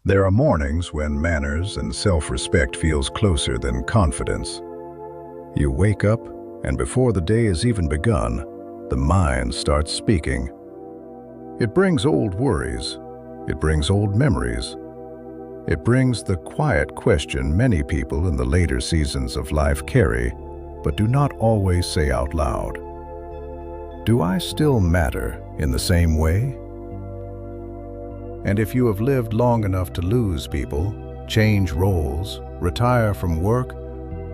There are mornings when manners and self-respect feels closer than confidence. You wake up, and before the day has even begun, the mind starts speaking. It brings old worries. It brings old memories. It brings the quiet question many people in the later seasons of life carry, but do not always say out loud. Do I still matter in the same way? And if you have lived long enough to lose people, change roles, retire from work,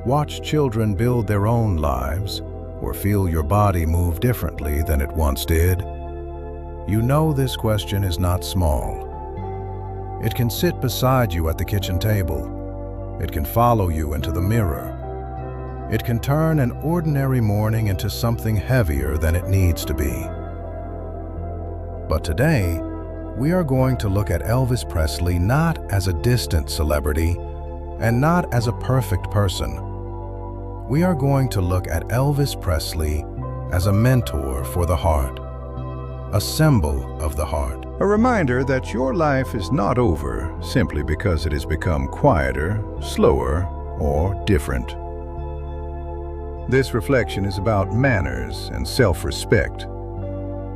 watch children build their own lives, or feel your body move differently than it once did, you know this question is not small. It can sit beside you at the kitchen table. It can follow you into the mirror. It can turn an ordinary morning into something heavier than it needs to be. But today, we are going to look at Elvis Presley not as a distant celebrity and not as a perfect person. We are going to look at Elvis Presley as a mentor for the heart, a symbol of the heart. A reminder that your life is not over simply because it has become quieter, slower, or different. This reflection is about manners and self-respect.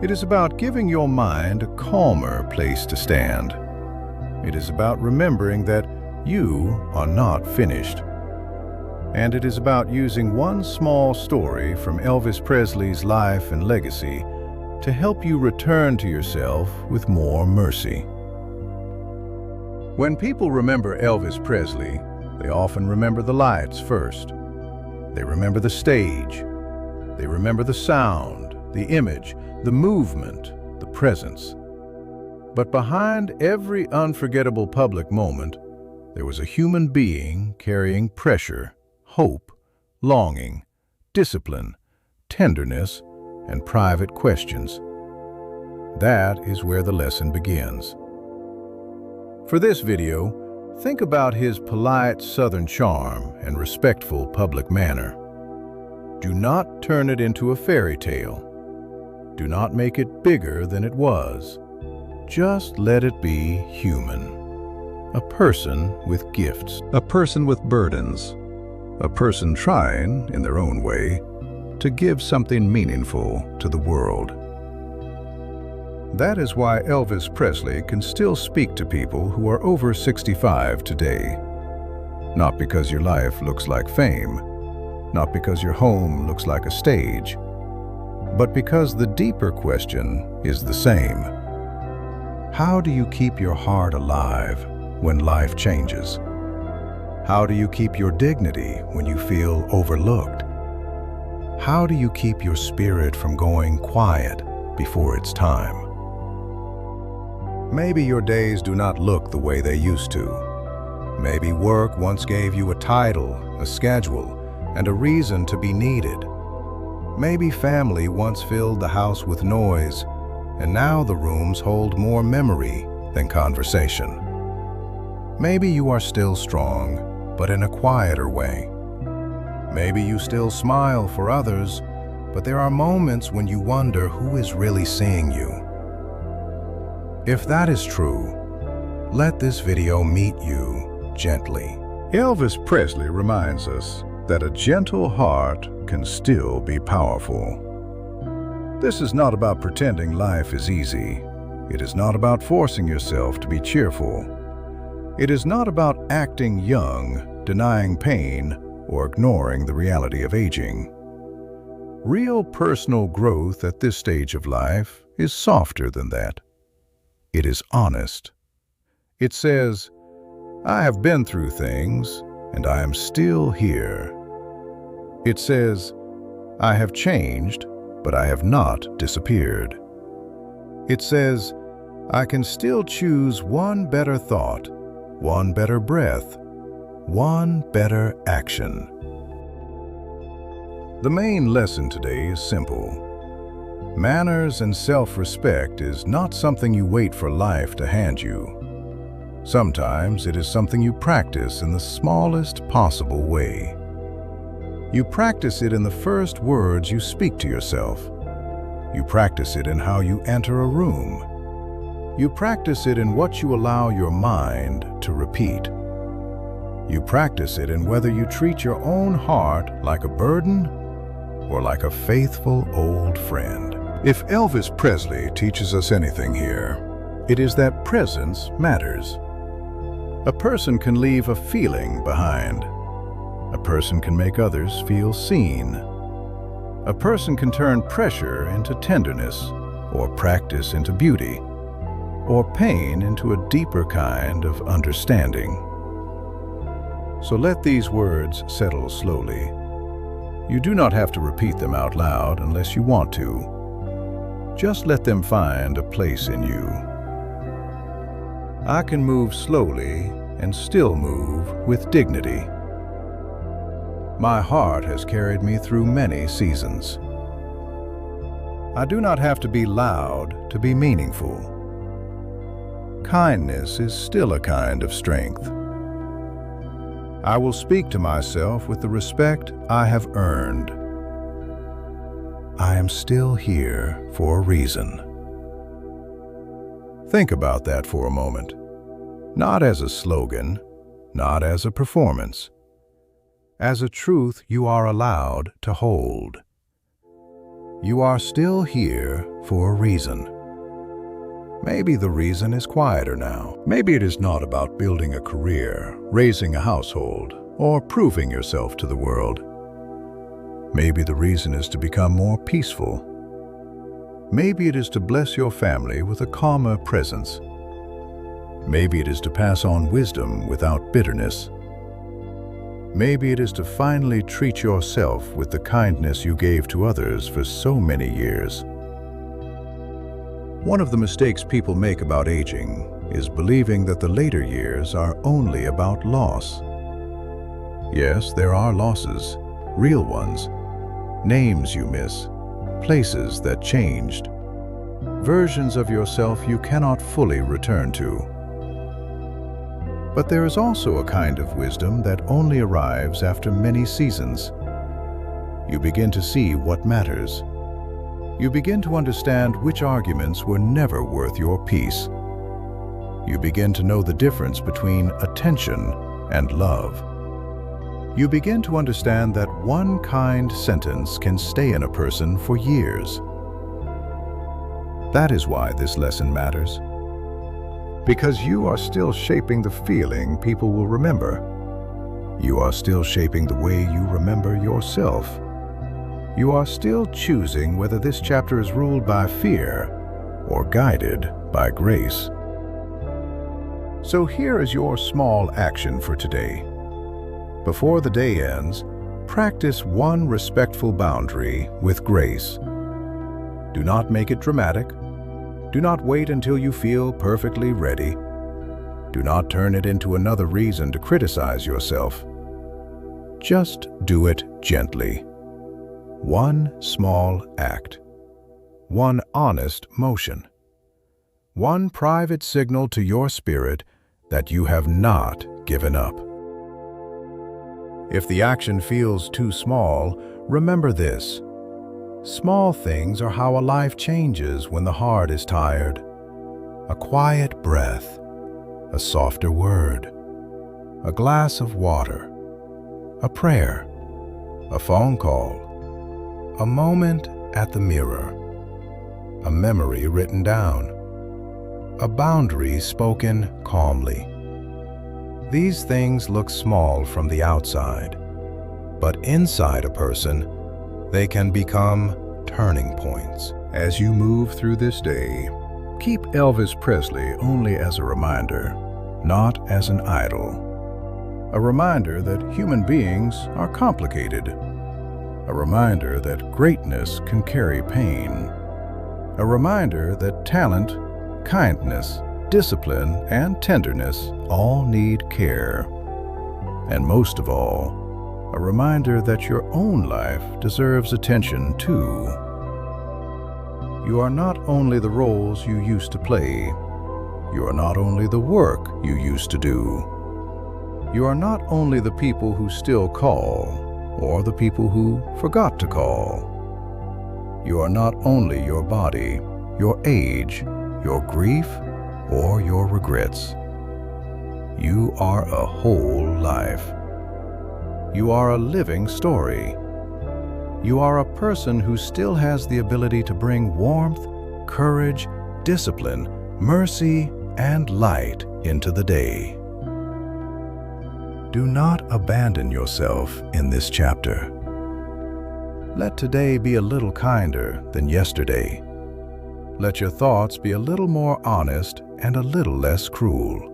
It is about giving your mind a calmer place to stand. It is about remembering that you are not finished. And it is about using one small story from Elvis Presley's life and legacy to help you return to yourself with more mercy. When people remember Elvis Presley, they often remember the lights first. They remember the stage. They remember the sound, the image, the movement, the presence. But behind every unforgettable public moment, there was a human being carrying pressure, hope, longing, discipline, tenderness, and private questions. That is where the lesson begins. For this video, think about his polite Southern charm and respectful public manner. Do not turn it into a fairy tale. Do not make it bigger than it was. Just let it be human. A person with gifts. A person with burdens. A person trying, in their own way, to give something meaningful to the world. That is why Elvis Presley can still speak to people who are over 65 today. Not because your life looks like fame, not because your home looks like a stage, but because the deeper question is the same. How do you keep your heart alive when life changes? How do you keep your dignity when you feel overlooked? How do you keep your spirit from going quiet before it's time? Maybe your days do not look the way they used to. Maybe work once gave you a title, a schedule, and a reason to be needed. Maybe family once filled the house with noise, and now the rooms hold more memory than conversation. Maybe you are still strong, but in a quieter way. Maybe you still smile for others, but there are moments when you wonder who is really seeing you. If that is true, let this video meet you gently. Elvis Presley reminds us that a gentle heart can still be powerful. This is not about pretending life is easy. It is not about forcing yourself to be cheerful. It is not about acting young, denying pain, or ignoring the reality of aging. Real personal growth at this stage of life is softer than that. It is honest. It says, I have been through things, and I am still here. It says, I have changed, but I have not disappeared. It says, I can still choose one better thought, one better breath, one better action. The main lesson today is simple. Manners and self-respect is not something you wait for life to hand you. Sometimes it is something you practice in the smallest possible way. You practice it in the first words you speak to yourself. You practice it in how you enter a room. You practice it in what you allow your mind to repeat. You practice it in whether you treat your own heart like a burden or like a faithful old friend. If Elvis Presley teaches us anything here, it is that presence matters. A person can leave a feeling behind. A person can make others feel seen. A person can turn pressure into tenderness, or practice into beauty, or pain into a deeper kind of understanding. So let these words settle slowly. You do not have to repeat them out loud unless you want to. Just let them find a place in you. I can move slowly and still move with dignity. My heart has carried me through many seasons. I do not have to be loud to be meaningful. Kindness is still a kind of strength. I will speak to myself with the respect I have earned. I am still here for a reason. Think about that for a moment. Not as a slogan, not as a performance. As a truth you are allowed to hold. You are still here for a reason. Maybe the reason is quieter now. Maybe it is not about building a career, raising a household, or proving yourself to the world. Maybe the reason is to become more peaceful. Maybe it is to bless your family with a calmer presence. Maybe it is to pass on wisdom without bitterness. Maybe it is to finally treat yourself with the kindness you gave to others for so many years. One of the mistakes people make about aging is believing that the later years are only about loss. Yes, there are losses, real ones, names you miss, places that changed, versions of yourself you cannot fully return to. But there is also a kind of wisdom that only arrives after many seasons. You begin to see what matters. You begin to understand which arguments were never worth your peace. You begin to know the difference between attention and love. You begin to understand that one kind sentence can stay in a person for years. That is why this lesson matters. Because you are still shaping the feeling people will remember. You are still shaping the way you remember yourself. You are still choosing whether this chapter is ruled by fear or guided by grace. So here is your small action for today. Before the day ends, practice one respectful boundary with grace. Do not make it dramatic. Do not wait until you feel perfectly ready. Do not turn it into another reason to criticize yourself. Just do it gently. One small act. One honest motion. One private signal to your spirit that you have not given up. If the action feels too small, remember this. Small things are how a life changes when the heart is tired. A quiet breath, a softer word, a glass of water, a prayer, a phone call, a moment at the mirror, a memory written down, a boundary spoken calmly. These things look small from the outside, but inside a person, they can become turning points. As you move through this day, keep Elvis Presley only as a reminder, not as an idol. A reminder that human beings are complicated. A reminder that greatness can carry pain. A reminder that talent, kindness, discipline, and tenderness all need care. And most of all, a reminder that your own life deserves attention too. You are not only the roles you used to play. You are not only the work you used to do. You are not only the people who still call, or the people who forgot to call. You are not only your body, your age, your grief, or your regrets. You are a whole life. You are a living story. You are a person who still has the ability to bring warmth, courage, discipline, mercy, and light into the day. Do not abandon yourself in this chapter. Let today be a little kinder than yesterday. Let your thoughts be a little more honest and a little less cruel.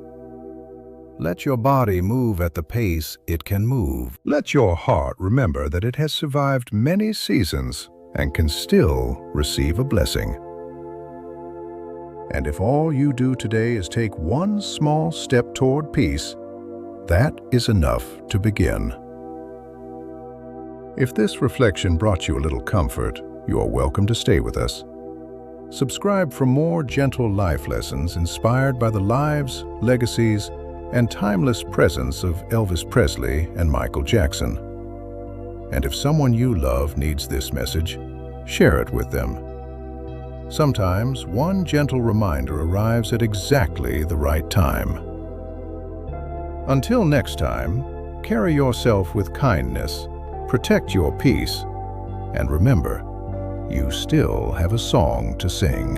Let your body move at the pace it can move. Let your heart remember that it has survived many seasons and can still receive a blessing. And if all you do today is take one small step toward peace, that is enough to begin. If this reflection brought you a little comfort, you are welcome to stay with us. Subscribe for more gentle life lessons inspired by the lives, legacies, and timeless presence of Elvis Presley and Michael Jackson. And if someone you love needs this message, share it with them. Sometimes one gentle reminder arrives at exactly the right time. Until next time, carry yourself with kindness, protect your peace, and remember, you still have a song to sing.